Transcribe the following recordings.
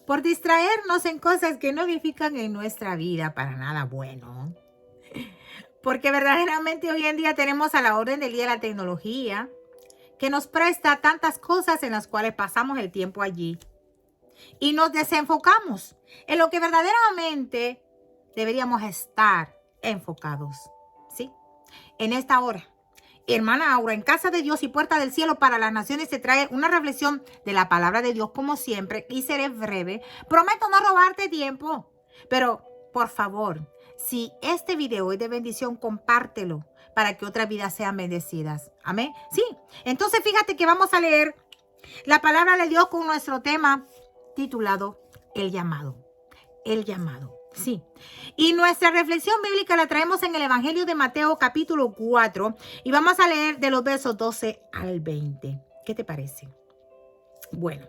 por distraernos en cosas que no edifican en nuestra vida para nada bueno. Porque verdaderamente hoy en día tenemos a la orden del día la tecnología, que nos presta tantas cosas en las cuales pasamos el tiempo allí. Y nos desenfocamos en lo que verdaderamente deberíamos estar enfocados. ¿Sí? En esta hora, hermana Aura, en Casa de Dios y Puerta del Cielo para las Naciones, se trae una reflexión de la palabra de Dios como siempre y seré breve. Prometo no robarte tiempo, pero por favor, si este video es de bendición, compártelo para que otras vidas sean bendecidas. Amén. Sí, entonces fíjate que vamos a leer la palabra de Dios con nuestro tema titulado El llamado. El llamado. Sí. Y nuestra reflexión bíblica la traemos en el Evangelio de Mateo capítulo 4 y vamos a leer de los versos 12 al 20. ¿Qué te parece? Bueno,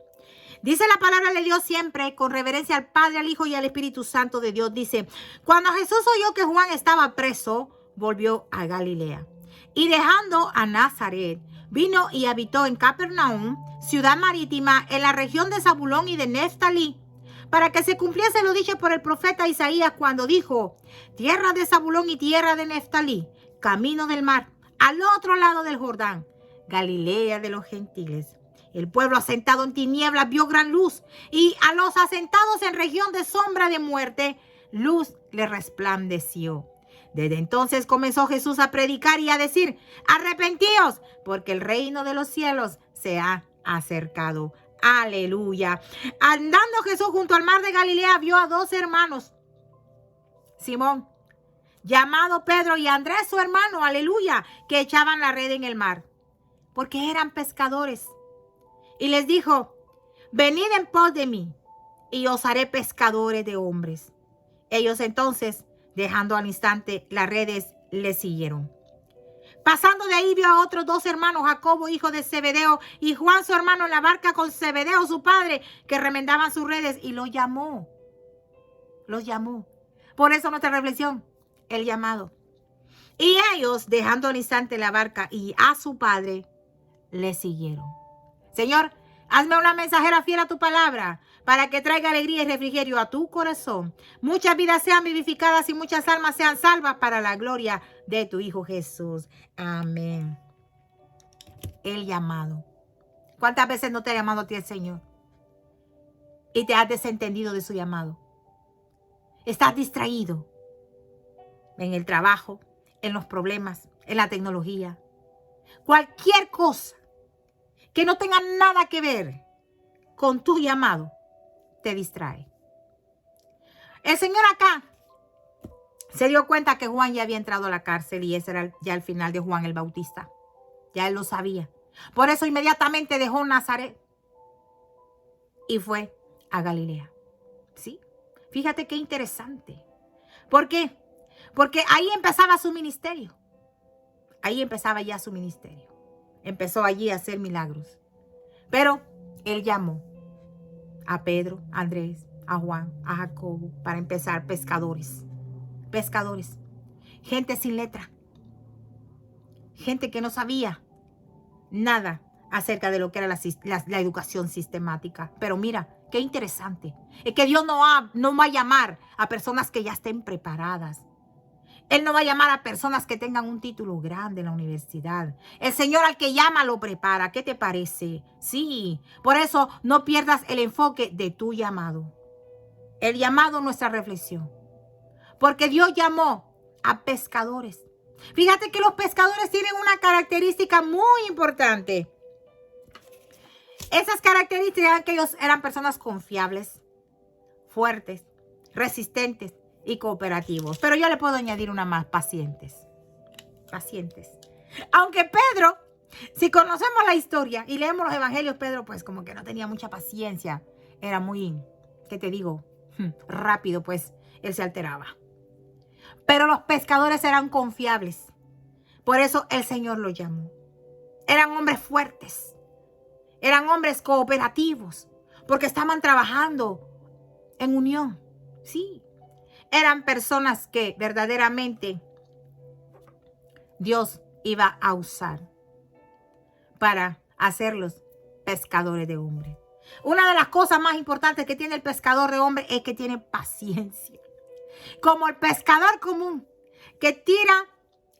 dice la palabra de Dios siempre con reverencia al Padre, al Hijo y al Espíritu Santo de Dios. Dice, cuando Jesús oyó que Juan estaba preso, volvió a Galilea. Y dejando a Nazaret, vino y habitó en Capernaum, ciudad marítima, en la región de Zabulón y de Neftalí, para que se cumpliese lo dicho por el profeta Isaías cuando dijo, tierra de Zabulón y tierra de Neftalí, camino del mar, al otro lado del Jordán, Galilea de los gentiles. El pueblo asentado en tinieblas vio gran luz, y a los asentados en región de sombra de muerte, luz le resplandeció. Desde entonces comenzó Jesús a predicar y a decir, arrepentíos, porque el reino de los cielos se ha acercado. Aleluya. Andando Jesús junto al mar de Galilea, vio a dos hermanos, Simón, llamado Pedro, y Andrés su hermano, aleluya, que echaban la red en el mar, porque eran pescadores. Y les dijo, venid en pos de mí, y os haré pescadores de hombres. Ellos entonces, dejando al instante las redes, le siguieron. Pasando de ahí vio a otros dos hermanos, Jacobo, hijo de Zebedeo, y Juan, su hermano, en la barca con Zebedeo, su padre, que remendaban sus redes, y los llamó. Los llamó. Por eso nuestra reflexión, el llamado. Y ellos, dejando al instante la barca y a su padre, le siguieron. Señor, hazme una mensajera fiel a tu palabra, para que traiga alegría y refrigerio a tu corazón. Muchas vidas sean vivificadas y muchas almas sean salvas para la gloria de tu Hijo Jesús. Amén. El llamado. ¿Cuántas veces no te ha llamado a ti el Señor? Y te has desentendido de su llamado. Estás distraído en el trabajo, en los problemas, en la tecnología. Cualquier cosa que no tenga nada que ver con tu llamado te distrae. El Señor acá se dio cuenta que Juan ya había entrado a la cárcel y ese era ya el final de Juan el Bautista. Ya él lo sabía. Por eso inmediatamente dejó Nazaret y fue a Galilea. ¿Sí? Fíjate qué interesante. ¿Por qué? Porque ahí empezaba su ministerio. Ahí empezaba ya su ministerio. Empezó allí a hacer milagros. Pero él llamó a Pedro, a Andrés, a Juan, a Jacobo, para empezar pescadores. Pescadores. Gente sin letra. Gente que no sabía nada acerca de lo que era la educación sistemática. Pero mira, qué interesante. Es que Dios no va a llamar a personas que ya estén preparadas. Él no va a llamar a personas que tengan un título grande en la universidad. El Señor al que llama lo prepara. ¿Qué te parece? Sí. Por eso no pierdas el enfoque de tu llamado. El llamado, nuestra reflexión. Porque Dios llamó a pescadores. Fíjate que los pescadores tienen una característica muy importante. Esas características eran que ellos eran personas confiables, fuertes, resistentes y cooperativos. Pero yo le puedo añadir una más, pacientes. Pacientes. Aunque Pedro, si conocemos la historia y leemos los evangelios, Pedro pues como que no tenía mucha paciencia. Era muy, ¿qué te digo? Rápido, pues él se alteraba. Pero los pescadores eran confiables. Por eso el Señor los llamó. Eran hombres fuertes. Eran hombres cooperativos. Porque estaban trabajando en unión. Sí. Eran personas que verdaderamente Dios iba a usar para hacerlos pescadores de hombres. Una de las cosas más importantes que tiene el pescador de hombres es que tiene paciencia. Como el pescador común que tira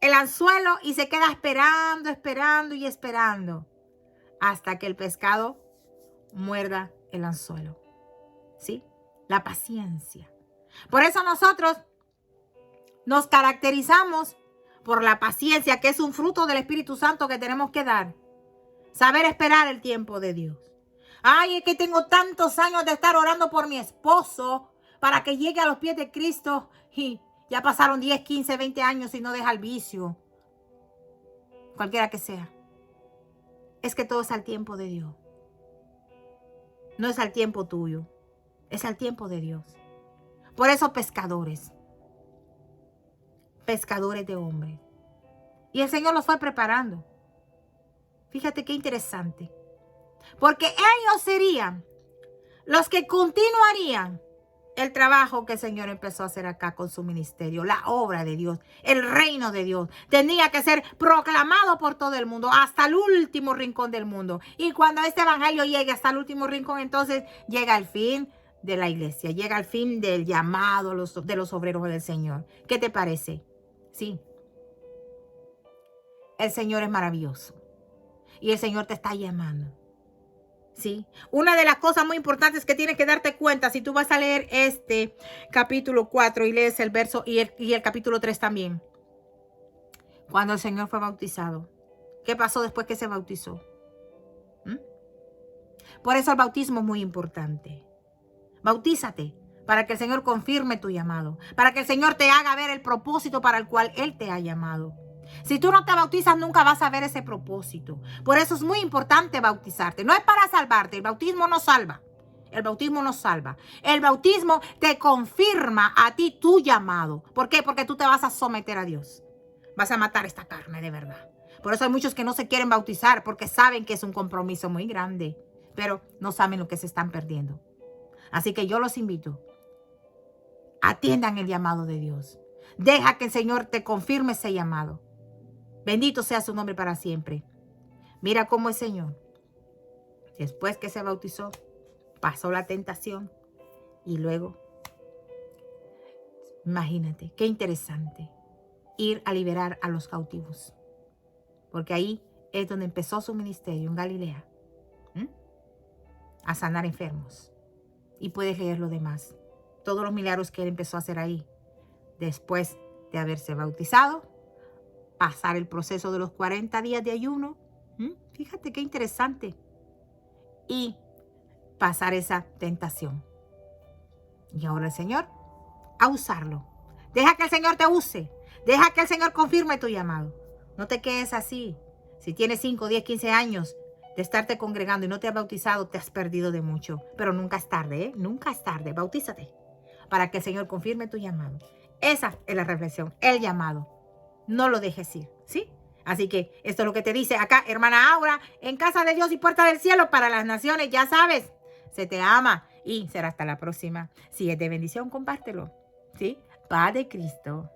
el anzuelo y se queda esperando, esperando y esperando hasta que el pescado muerda el anzuelo. ¿Sí? La paciencia. Por eso nosotros nos caracterizamos por la paciencia, que es un fruto del Espíritu Santo que tenemos que dar. Saber esperar el tiempo de Dios. Ay, es que tengo tantos años de estar orando por mi esposo para que llegue a los pies de Cristo y ya pasaron 10, 15, 20 años y no deja el vicio. Cualquiera que sea. Es que todo es al tiempo de Dios. No es al tiempo tuyo. Es al tiempo de Dios. Por eso pescadores. Pescadores de hombres. Y el Señor los fue preparando. Fíjate qué interesante. Porque ellos serían los que continuarían el trabajo que el Señor empezó a hacer acá con su ministerio. La obra de Dios, el reino de Dios. Tenía que ser proclamado por todo el mundo, hasta el último rincón del mundo. Y cuando este evangelio llegue hasta el último rincón, entonces llega el fin de la iglesia. Llega el fin del llamado de los obreros del Señor. ¿Qué te parece? Sí. El Señor es maravilloso. Y el Señor te está llamando. ¿Sí? Una de las cosas muy importantes que tienes que darte cuenta, si tú vas a leer este capítulo 4 y lees el verso y el capítulo 3 también. Cuando el Señor fue bautizado. ¿Qué pasó después que se bautizó? Por eso el bautismo es muy importante. Bautízate para que el Señor confirme tu llamado. Para que el Señor te haga ver el propósito para el cual Él te ha llamado. Si tú no te bautizas, nunca vas a ver ese propósito. Por eso es muy importante bautizarte. No es para salvarte. El bautismo no salva. El bautismo no salva. El bautismo te confirma a ti tu llamado. ¿Por qué? Porque tú te vas a someter a Dios. Vas a matar esta carne de verdad. Por eso hay muchos que no se quieren bautizar porque saben que es un compromiso muy grande. Pero no saben lo que se están perdiendo. Así que yo los invito. Atiendan el llamado de Dios. Deja que el Señor te confirme ese llamado. Bendito sea su nombre para siempre. Mira cómo el Señor, después que se bautizó, pasó la tentación y luego, imagínate, qué interesante, ir a liberar a los cautivos. Porque ahí es donde empezó su ministerio en Galilea. A sanar enfermos. Y puedes leer lo demás. Todos los milagros que él empezó a hacer ahí. Después de haberse bautizado. Pasar el proceso de los 40 días de ayuno. Fíjate qué interesante. Y pasar esa tentación. Y ahora el Señor, a usarlo. Deja que el Señor te use. Deja que el Señor confirme tu llamado. No te quedes así. Si tienes 5, 10, 15 años de estarte congregando y no te has bautizado, te has perdido de mucho. Pero nunca es tarde, ¿eh? Nunca es tarde. Bautízate para que el Señor confirme tu llamado. Esa es la reflexión, el llamado. No lo dejes ir, ¿sí? Así que esto es lo que te dice acá, hermana Aura, en Casa de Dios y Puerta del Cielo para las naciones. Ya sabes, se te ama y será hasta la próxima. Si es de bendición, compártelo, ¿sí? Paz de Cristo.